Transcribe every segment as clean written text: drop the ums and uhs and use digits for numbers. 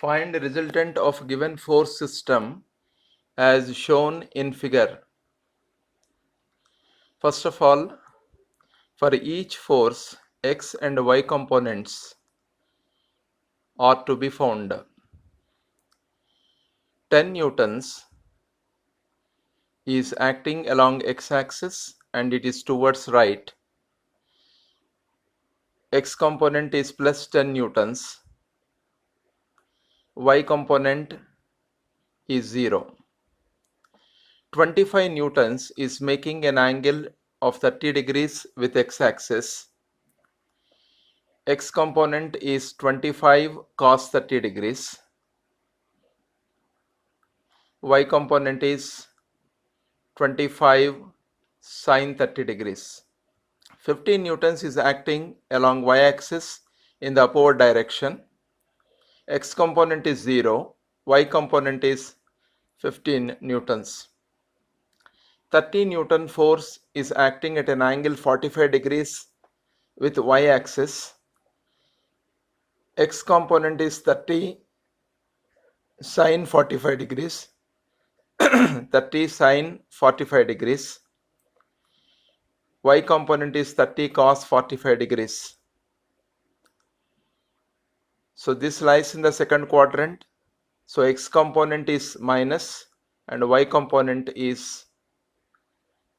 Find the resultant of given force system as shown in figure. First of all, for each force, x and y components are to be found. 10 newtons is acting along x-axis and it is towards right. X component is plus 10 newtons. Y component is 0. 25 newtons is making an angle of 30 degrees with x-axis. X component is 25 cos 30 degrees. Y component is 25 sin 30 degrees. 15 newtons is acting along y-axis in the upward direction. X component is 0, y component is 15 newtons. 30 Newton force is acting at an angle 45 degrees with y-axis. X component is 30 sin 45 degrees. 30 sin 45 degrees. Y component is 30 cos 45 degrees. So this lies in the second quadrant. So x component is minus and y component is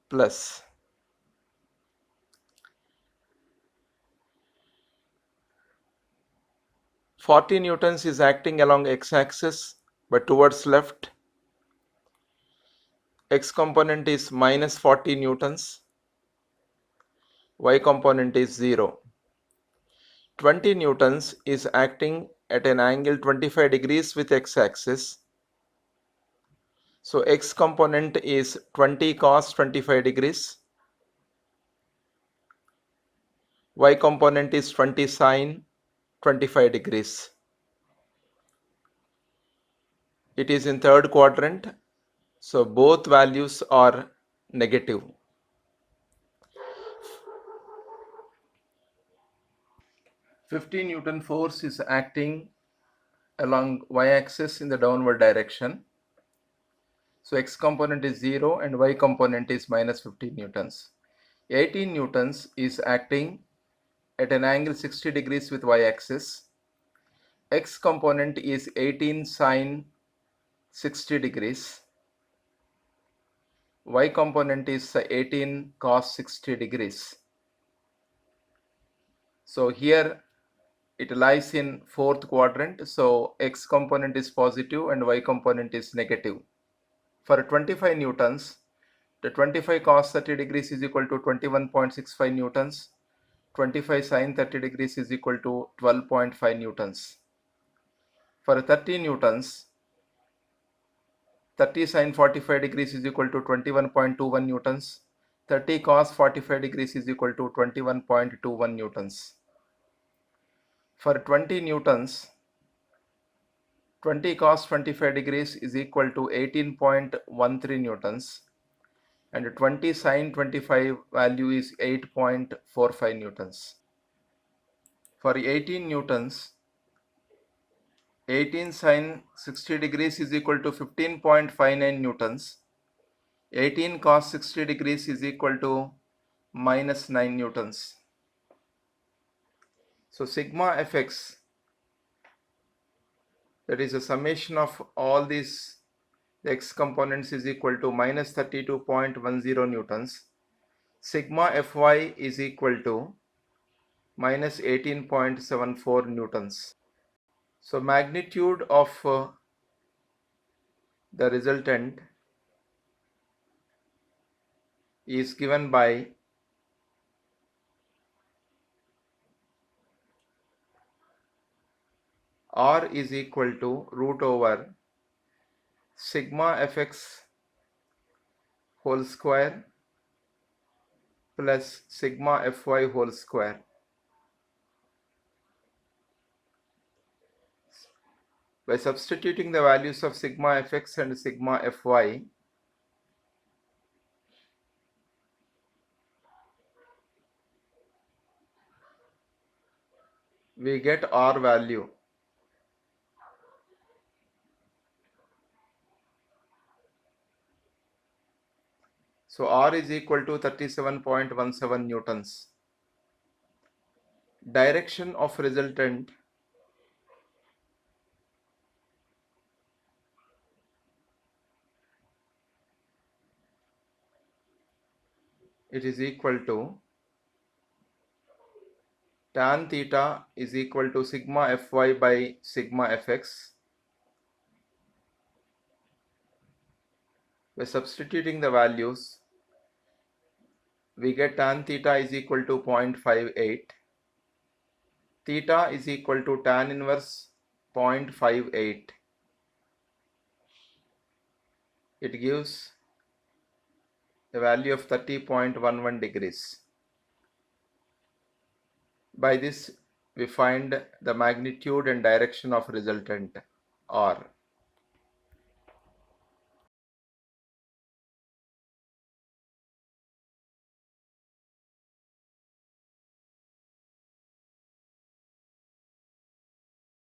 plus. Forty newtons is acting along x-axis but towards left. X component is minus 40 newtons. Y component is 0. 20 newtons is acting at an angle 25 degrees with x-axis. So x component is 20 cos 25 degrees. Y component is 20 sin 25 degrees. It is in third quadrant, so both values are negative. Fifty Newton force is acting along y-axis in the downward direction. So x component is 0 and y component is minus 15 newtons. 18 newtons is acting at an angle 60 degrees with y-axis. X component is 18 sin 60 degrees. Y component is 18 cos 60 degrees. So here it lies in fourth quadrant. So x component is positive and y component is negative. For 25 newtons, the 25 cos 30 degrees is equal to 21.65 newtons. 25 sin 30 degrees is equal to 12.5 newtons. For 30 newtons, 30 sin 45 degrees is equal to 21.21 newtons. 30 cos 45 degrees is equal to 21.21 newtons. For 20 newtons, 20 cos 25 degrees is equal to 18.13 newtons and 20 sin 25 value is 8.45 newtons. For 18 newtons, 18 sin 60 degrees is equal to 15.59 newtons. 18 cos 60 degrees is equal to minus 9 newtons. So sigma fx, that is a summation of all these x components, is equal to minus 32.10 newtons. Sigma fy is equal to minus 18.74 newtons. So magnitude of the resultant is given by R is equal to root over sigma fx whole square plus sigma fy whole square. By substituting the values of sigma fx and sigma fy, we get R value. So R is equal to 37.17 newtons. Direction of resultant it is equal to tan theta is equal to sigma Fy by sigma Fx. By substituting the values, we get tan theta is equal to 0.58. Theta is equal to tan inverse 0.58. It gives a value of 30.11 degrees. By this, we find the magnitude and direction of resultant R.